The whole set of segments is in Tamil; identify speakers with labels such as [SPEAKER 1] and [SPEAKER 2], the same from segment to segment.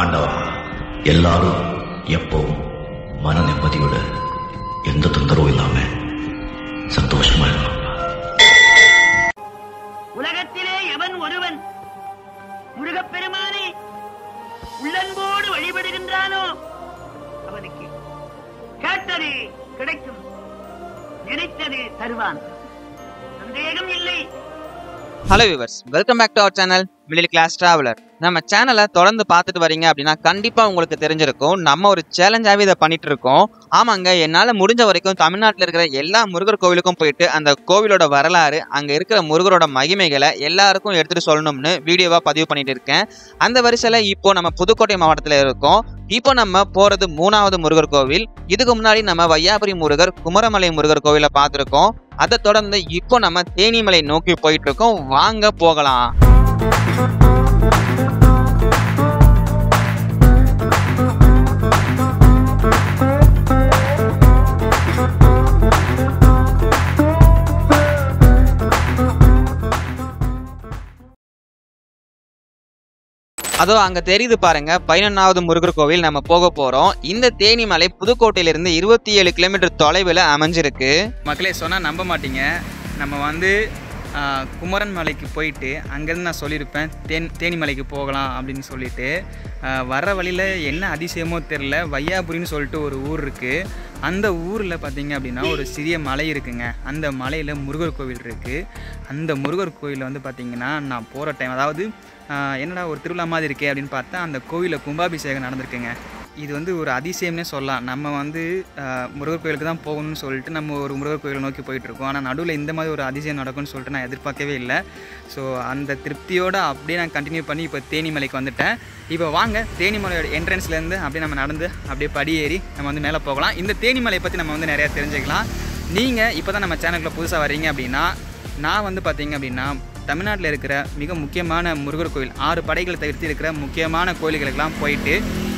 [SPEAKER 1] ஆண்டவா, எல்லாரும் எப்பவும் மன நிம்மதியோட எந்த தொந்தரவும் இல்லாம சந்தோஷமா இருக்கணும்.
[SPEAKER 2] உலகத்திலே எவன் ஒருவன் முருகப்பெருமானை உள்ளன்போடு வழிபடுகின்றானோ அவனுக்கு கேட்டது கிடைக்கும், நினைத்தது தருவான், சந்தேகம் இல்லை.
[SPEAKER 3] Hello viewers, welcome back to our channel middle class traveller. நம்ம சேனலை தொடர்ந்து பார்த்துட்டு வரீங்க அப்படின்னா கண்டிப்பாக உங்களுக்கு தெரிஞ்சிருக்கும், நம்ம ஒரு சேலஞ்சாகவே இதை பண்ணிட்டு இருக்கோம். ஆமாங்க, என்னால் முடிஞ்ச வரைக்கும் தமிழ்நாட்டில் இருக்கிற எல்லா முருகர் கோவிலுக்கும் போயிட்டு அந்த கோவிலோட வரலாறு, அங்கே இருக்கிற முருகரோட மகிமைகளை எல்லாருக்கும் எடுத்துகிட்டு சொல்லணும்னு வீடியோவாக பதிவு பண்ணிட்டு இருக்கேன். அந்த வரிசையில் இப்போ நம்ம புதுக்கோட்டை மாவட்டத்தில் இருக்கோம். இப்போ நம்ம போகிறது 3வது முருகர் கோவில். இதுக்கு முன்னாடி நம்ம வையாபுரி முருகர், குமரமலை முருகர் கோவிலை பார்த்துருக்கோம். அதை தொடர்ந்து இப்போ நம்ம தேனிமலை நோக்கி போயிட்டு இருக்கோம். வாங்க போகலாம். அதோ அங்க தெரியுது பாருங்க, 11வது முருகர் கோவில் நம்ம போக போறோம். இந்த தேனிமலை புதுக்கோட்டையிலிருந்து 27 கிலோமீட்டர் தொலைவில் அமைஞ்சிருக்கு.
[SPEAKER 4] மக்களே, சொன்னால் நம்ப மாட்டீங்க, நம்ம வந்து குமரன் மலைக்கு போயிட்டு அங்கேருந்து நான் சொல்லியிருப்பேன் தேனிமலைக்கு போகலாம் அப்படின்னு சொல்லிட்டு, வர வழியில் என்ன அதிசயமோ தெரில, வையாபுரின்னு சொல்லிட்டு ஒரு ஊர் இருக்குது. அந்த ஊரில் பார்த்தீங்க அப்படின்னா ஒரு சிறிய மலை இருக்குங்க. அந்த மலையில் முருகர் கோவில் இருக்குது. அந்த முருகர் கோவிலில் வந்து பார்த்திங்கன்னா நான் போகிற டைம், அதாவது என்னடா ஒரு திருவிழா மாதிரி இருக்கே அப்படின்னு பார்த்தா அந்த கோவிலில் கும்பாபிஷேகம் நடந்திருக்குங்க. இது வந்து ஒரு அதிசயம்னே சொல்லலாம். நம்ம வந்து முருகர் கோயிலுக்கு தான் போகணும்னு சொல்லிட்டு நம்ம ஒரு முருகர் கோயிலை நோக்கி போயிட்டுருக்கோம். ஆனால் நடுவில் இந்த மாதிரி ஒரு அதிசயம் நடக்கும்னு சொல்லிட்டு நான் எதிர்பார்க்கவே இல்லை. ஸோ அந்த திருப்தியோடு அப்படியே நான் கண்டினியூ பண்ணி இப்போ தேனிமலைக்கு வந்துட்டேன். இப்போ வாங்க, தேனிமலையோட என்ட்ரன்ஸ்லேருந்து அப்படியே நம்ம நடந்து அப்படியே படி ஏறி நம்ம வந்து மேலே போகலாம். இந்த தேனிமலை பற்றி நம்ம வந்து நிறையா தெரிஞ்சுக்கலாம். நீங்கள் இப்போ தான் நம்ம சேனலுக்குள்ள புதுசாக வர்றீங்க அப்படின்னா, நான் வந்து பார்த்திங்க அப்படின்னா தமிழ்நாட்டில் இருக்கிற மிக முக்கியமான முருகர் கோவில், 6 படைகளை தவிர்த்து இருக்கிற முக்கியமான கோயில்களுக்கெல்லாம் போயிட்டு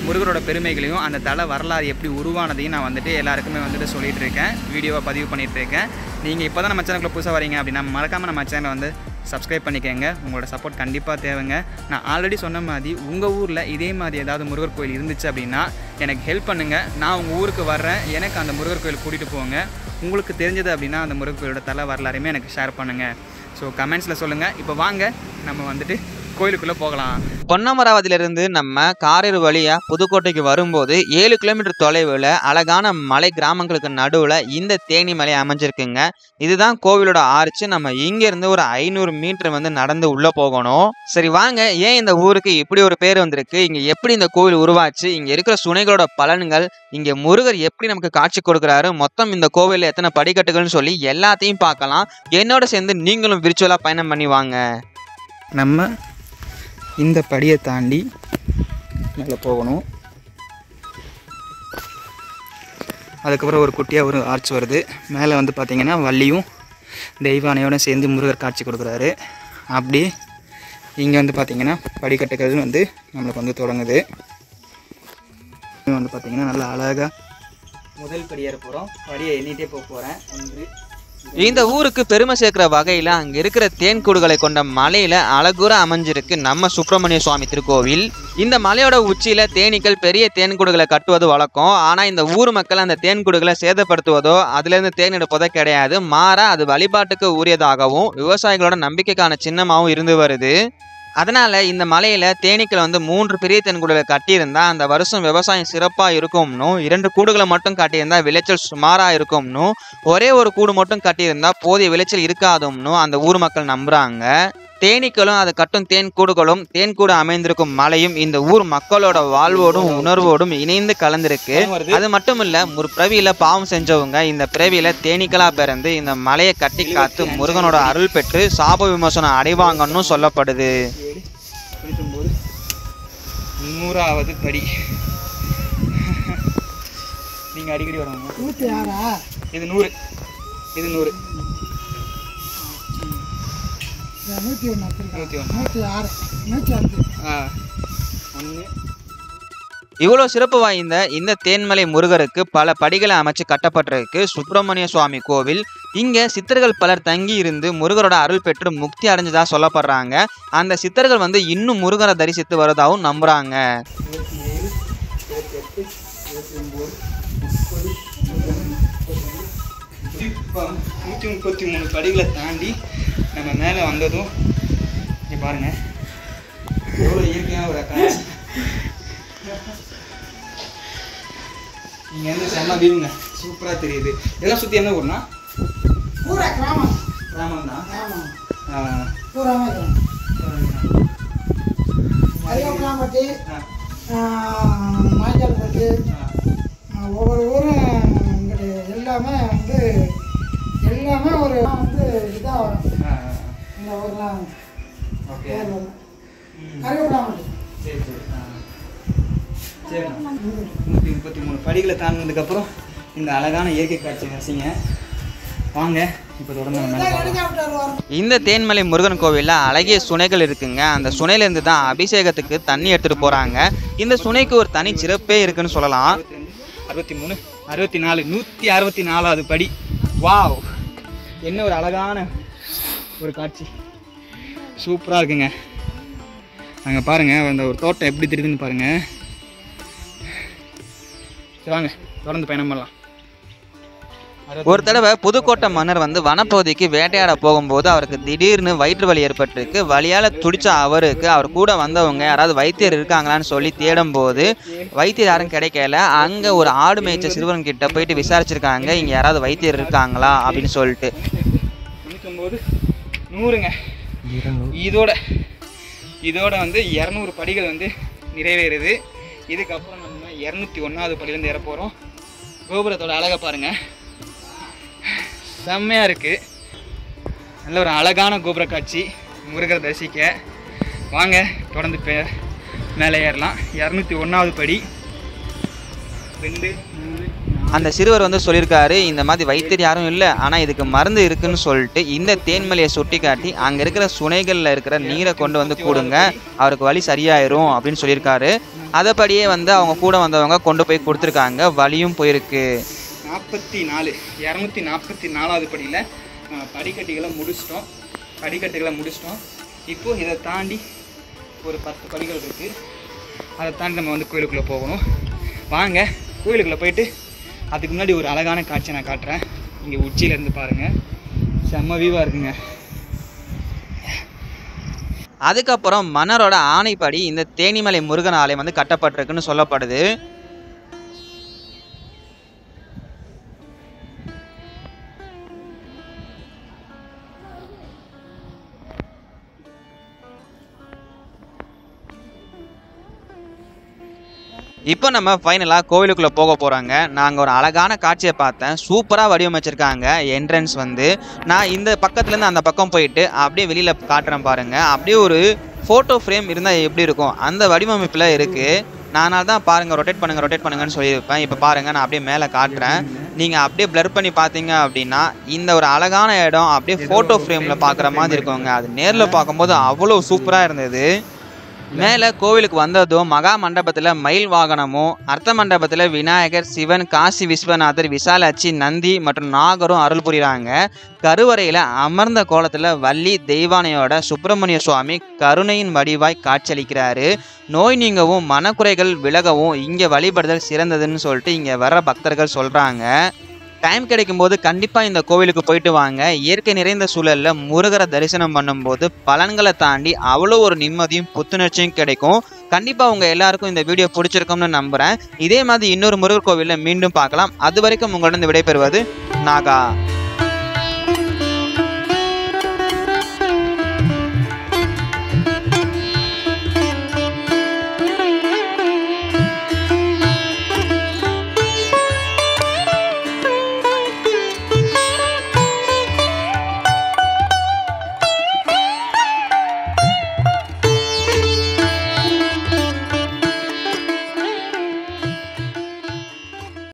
[SPEAKER 4] முருகரோட பெருமைகளையும் அந்த தல வரலாறு எப்படி உருவானதையும் நான் வந்துட்டு எல்லாருக்குமே வந்துட்டு சொல்லிகிட்டு இருக்கேன், வீடியோவை பதிவு பண்ணிகிட்டு இருக்கேன். நீங்கள் இப்போ தான் நம்ம சேனலுக்குள்ள புதுசாக வரீங்க அப்படின்னா மறக்காமல் நம்ம சேனலை வந்து சப்ஸ்கிரைப் பண்ணிக்கோங்க. உங்களோட சப்போர்ட் கண்டிப்பாக தேவைங்க. நான் ஆல்ரெடி சொன்ன மாதிரி உங்கள் ஊரில் இதே மாதிரி ஏதாவது முருகர் கோயில் இருந்துச்சு அப்படின்னா எனக்கு ஹெல்ப் பண்ணுங்கள். நான் உங்கள் ஊருக்கு வர்றேன், எனக்கு அந்த முருகர் கோயில் கூட்டிகிட்டு போங்க. உங்களுக்கு தெரிஞ்சது அப்படின்னா அந்த முருகர் கோயிலோட தல வரலாறையுமே எனக்கு ஷேர் பண்ணுங்கள். ஸோ கமெண்ட்ஸில் சொல்லுங்கள். இப்போ வாங்க நம்ம வந்துட்டு கோயிலுக்குள்ளே போகலாம்.
[SPEAKER 3] பொன்னமராவதியிலிருந்து நம்ம காரூர் வழியாக புதுக்கோட்டைக்கு வரும்போது 7 கிலோமீட்டர் தொலைவில் அழகான மலை கிராமங்களுக்கு நடுவில் இந்த தேனிமலை அமைஞ்சிருக்குங்க. இதுதான் கோவிலோட ஆர்ச்சு. நம்ம இங்கேருந்து ஒரு 500 மீட்டர் வந்து நடந்து உள்ளே போகணும். சரி வாங்க, ஏன் இந்த ஊருக்கு இப்படி ஒரு பேர் வந்திருக்கு, இங்கே எப்படி இந்த கோவில் உருவாச்சு, இங்கே இருக்கிற சுனைகளோட பலன்கள், இங்கே முருகர் எப்படி நமக்கு காட்சி கொடுக்குறாரு, மொத்தம் இந்த கோவிலில் எத்தனை படிக்கட்டுகள்னு சொல்லி எல்லாத்தையும் பார்க்கலாம். என்னோட சேர்ந்து நீங்களும் விர்ச்சுவலாக பயணம் பண்ணி வாங்க.
[SPEAKER 4] நம்ம இந்த படியை தாண்டி மேலே போகணும். அதுக்கப்புறம் ஒரு குட்டியாக ஒரு ஆர்ச் வருது. மேலே வந்து பார்த்திங்கன்னா வள்ளியும் தெய்வானையோடு சேர்ந்து முருகர் காட்சி கொடுக்குறாரு. அப்படி இங்கே வந்து பார்த்திங்கன்னா படிக்கட்டுகள் வந்து நம்மளுக்கு வந்து தொடங்குது. வந்து பார்த்திங்கன்னா நல்லா அழகாக முதல் படி ஏற போகிறோம். படியை எண்ணிகிட்டே போகிறேன். 1.
[SPEAKER 3] இந்த ஊருக்கு பெருமை சேர்க்கிற வகையில் அங்கே இருக்கிற தேன்கூடுகளை கொண்ட மலையில் அழகுற அமைஞ்சிருக்கு நம்ம சுப்பிரமணிய சுவாமி திருக்கோவில். இந்த மலையோட உச்சியில் தேனீக்கள் பெரிய தேன்கூடுகளை கட்டுவது வழக்கம். ஆனால் இந்த ஊர் மக்கள் அந்த தேன்கூடுகளை சேதப்படுத்துவதோ அதிலிருந்து தேன் எடுப்பதோ கிடையாது. மாறா அது வழிபாட்டுக்கு உரியதாகவும் விவசாயிகளோட நம்பிக்கைக்கான சின்னமாகவும் இருந்து வருது. அதனால் இந்த மலையில் தேனீக்கள் வந்து 3 பெரிய தேன்கூடுகளை கட்டியிருந்தால் அந்த வருஷம் விவசாயம் சிறப்பாக இருக்கும்னும், 2 கூடுகளை மட்டும் கட்டியிருந்தால் விளைச்சல் சுமாராக இருக்கும்னும், ஒரே ஒரு கூடு மட்டும் கட்டியிருந்தால் போதிய விளைச்சல் இருக்காதும்னும் அந்த ஊர் மக்கள் நம்புகிறாங்க. தேனீக்களும் அது கட்டும் தேன் கூடுகளும் தேன்கூடு அமைந்திருக்கும் மலையும் இந்த ஊர் மக்களோட வாழ்வோடும் உணர்வோடும் இணைந்து கலந்திருக்கு. அது மட்டும் இல்ல, ஒரு பிறவியில பாவம் செஞ்சவங்க இந்த பிறவியில தேனீக்களா பிறந்து இந்த மலையை கட்டி காத்து முருகனோட அருள் பெற்று சாப விமோசனம் அடைவாங்கன்னு சொல்லப்படுது.
[SPEAKER 4] 100வது படி. நீங்க அடிக்கடி வரணும். 106. இது 100. இது 100. 106. 106. 1.
[SPEAKER 3] இவ்வளோ சிறப்பு வாய்ந்த இந்த தேன்மலை முருகருக்கு பல படிகளை அமைச்சு கட்டப்பட்டிருக்கு சுப்பிரமணிய சுவாமி கோவில். இங்கே சித்தர்கள் பலர் தங்கி இருந்து முருகரோட அருள் பெற்று முக்தி அடைஞ்சதா சொல்லப்படுறாங்க. அந்த சித்தர்கள் வந்து இன்னும் முருகரை தரிசித்து வரதாகவும் நம்புறாங்க.
[SPEAKER 4] 133 படிகளை தாண்டி நம்ம மேலே வந்ததும் இங்கே பாருங்க எவ்வளோ இயற்கையான ஒரு காட்சி. நீங்கள் வந்து செம்ம வீடுங்க, சூப்பராக தெரியுது. இதெல்லாம் சுற்றி என்ன ஊர்னா? கிராமம் தான்.
[SPEAKER 5] ஒவ்வொரு ஊரும் எல்லாமே வந்து ஒரு வந்து இதாக வரும். இந்த ஊர்லாம்
[SPEAKER 4] ஓகே
[SPEAKER 5] கருவேப்பிலாமட்டி.
[SPEAKER 4] சரி சரி சரி 133 படிகளை தாண்டினதுக்கப்புறம் இந்த அழகான இயற்கை காட்சி ரசிங்க. வாங்க இப்போ தொடர்ந்து.
[SPEAKER 3] இந்த தேன்மலை முருகன் கோவிலில் அழகிய சுனைகள் இருக்குங்க. அந்த சுனையிலேருந்து தான் அபிஷேகத்துக்கு தண்ணி எடுத்துகிட்டு போகிறாங்க. இந்த சுனைக்கு ஒரு தனி சிறப்பே இருக்குன்னு சொல்லலாம்.
[SPEAKER 4] 63 64 164வது படி. வாவ், என்ன ஒரு அழகான ஒரு காட்சி, சூப்பராக இருக்குங்க. அங்கே பாருங்கள் அந்த ஒரு தோட்டம் எப்படி தெரியுதுன்னு பாருங்கள். சரி வாங்க தொடர்ந்து பயணம் பண்ணலாம்.
[SPEAKER 3] ஒரு தடவை புதுக்கோட்டை மன்னர் வந்து வனப்பகுதிக்கு வேட்டையாட போகும்போது அவருக்கு திடீர்னு வயிற்று வலி ஏற்பட்டிருக்கு. வலியால் துடிச்ச அவருக்கு அவர் கூட வந்தவங்க யாராவது வைத்தியர் இருக்காங்களான்னு சொல்லி தேடும் போது வைத்தியர் யாரும் கிடைக்கல. அங்கே ஒரு ஆடு மேய்ச்ச சிறுவன் கிட்ட போயிட்டு விசாரிச்சிருக்காங்க, இங்கே யாராவது வைத்தியர் இருக்காங்களா அப்படின்னு சொல்லிட்டு.
[SPEAKER 4] 99 100ங்க. இதோட வந்து 200 படிகள் வந்து நிறைவேறுது. இதுக்கப்புறம் நம்ம 201வது படியிலேருந்து ஏற போகிறோம். கோபுரத்தோட அழகை பாருங்கள், செம்மையாக இருக்குது. நல்ல ஒரு அழகான கோபுர காட்சி, முருகரை தரிசிக்க. வாங்க தொடர்ந்து மேலே ஏறலாம். 201வது படி. 2 3
[SPEAKER 3] அந்த சிறுவர் வந்து சொல்லியிருக்காரு, இந்த மாதிரி வைத்தியர் யாரும் இல்லை, ஆனால் இதுக்கு மருந்து இருக்குன்னு சொல்லிட்டு இந்த தேன்மலையை சுட்டி காட்டி அங்கே இருக்கிற சுனைகளில் இருக்கிற நீரை கொண்டு வந்து கொடுங்க, அவருக்கு வலி சரியாயிரும் அப்படின்னு சொல்லியிருக்காரு. அதைப்படியே வந்து அவங்க கூட வந்தவங்க கொண்டு போய் கொடுத்துருக்காங்க, வலியும் போயிருக்கு.
[SPEAKER 4] 244வது படியில் படிக்கட்டுகளை முடிச்சிட்டோம். இப்போது இதை தாண்டி ஒரு 10 படிகள் இருக்குது. அதை தாண்டி நம்ம வந்து கோயிலுக்குள்ளே போகணும். வாங்க கோயிலுக்குள்ளே போயிட்டு அதுக்கு முன்னாடி ஒரு அழகான காட்சியை நான் காட்டுறேன். இங்கே உச்சியிலேருந்து பாருங்கள், செம்ம வியூவாக இருக்குங்க.
[SPEAKER 3] அதுக்கப்புறம் மன்னரோட ஆணைப்படி இந்த தேனிமலை முருகன் ஆலயம் வந்து கட்டப்பட்டிருக்குன்னு சொல்லப்படுது. இப்போ நம்ம ஃபைனலாக கோவிலுக்குள்ளே போக போகிறாங்க. நாங்கள் ஒரு அழகான காட்சியை பார்த்தேன், சூப்பராக வடிவமைச்சிருக்காங்க. என்ட்ரன்ஸ் வந்து நான் இந்த பக்கத்துலேருந்து அந்த பக்கம் போயிட்டு அப்படியே வெளியில் காட்டுறேன் பாருங்கள். அப்படியே ஒரு ஃபோட்டோ ஃப்ரேம் இருந்தால் எப்படி இருக்கும் அந்த வடிவமைப்பில் இருக்குது. நானால தான் பாருங்கள் ரொட்டேட் பண்ணுங்கன்னு சொல்லியிருப்பேன். இப்போ பாருங்கள் நான் அப்படியே மேலே காட்டுறேன். நீங்கள் அப்படியே ப்ளர் பண்ணி பார்த்தீங்க அப்படின்னா இந்த ஒரு அழகான இடம் அப்படியே ஃபோட்டோ ஃப்ரேமில் பார்க்குற மாதிரி இருக்குங்க. அது நேரில் பார்க்கும்போது அவ்வளோ சூப்பராக இருந்தது. மேலே கோவிலுக்கு வந்ததும் மகா மண்டபத்தில் மயில் வாகனமும், அர்த்த மண்டபத்தில் விநாயகர், சிவன், காசி விஸ்வநாதர், விசாலாட்சி, நந்தி மற்றும் நாகரும் அருள் புரிகிறாங்க. கருவறையில் அமர்ந்த கோலத்தில் வள்ளி தெய்வானையோட சுப்பிரமணிய சுவாமி கருணையின் வடிவாய் காட்சியளிக்கிறாரு. நோய் நீங்கவும் மனக்குறைகள் விலகவும் இங்கே வழிபடுதல் சிறந்ததுன்னு சொல்லிட்டு இங்கே வர பக்தர்கள் சொல்கிறாங்க. டைம் கிடைக்கும்போது கண்டிப்பாக இந்த கோவிலுக்கு போயிட்டு வாங்க. இயற்கை நிறைந்த சூழலில் முருகரை தரிசனம் பண்ணும்போது பலன்களை தாண்டி அவ்வளோ ஒரு நிம்மதியும் புத்துணர்ச்சியும் கிடைக்கும். கண்டிப்பாக உங்கள் எல்லாருக்கும் இந்த வீடியோ பிடிச்சிருக்கும்னு நம்புகிறேன். இதே மாதிரி இன்னொரு முருகர் கோவிலில் மீண்டும் பார்க்கலாம். அது வரைக்கும் உங்களிடம் விடைபெறுவது நாகா.